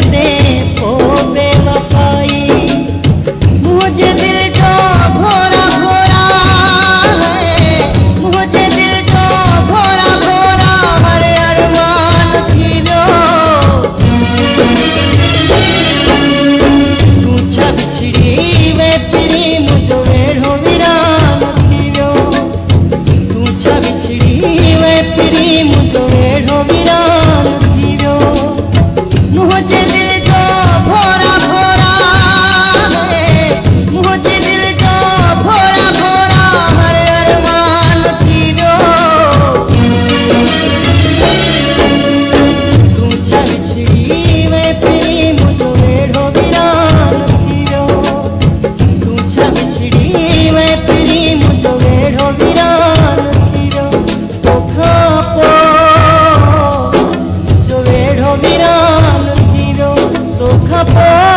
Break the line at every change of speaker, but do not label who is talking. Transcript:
दे ओ बेवफाई। मुझे दिल जो भोरा भोरा है, मुझे दिल जो भोरा भोरा हर अरमान थीवो। तू छा बिछड़ी वे पिरी मुझो वेढ़ो वीरान थीवो। तू छा बिछड़ी वे पिरी मुझो वेढ़ो वीरान थीवो। मुझे दिल जो भोरा भोरा है, मुझे दिल जो भोरा भोरा हर अरमान थीवो। तू छा बिछड़ी वे पिरी मुझो वेढ़ो वीरान थीवो। तू छा बिछड़ी वे पिरी मुझो वेढ़ो वीरान थीवो। तोखां पोइ मुझो वेढ़ो वीरान थीवो। तोखां पोइ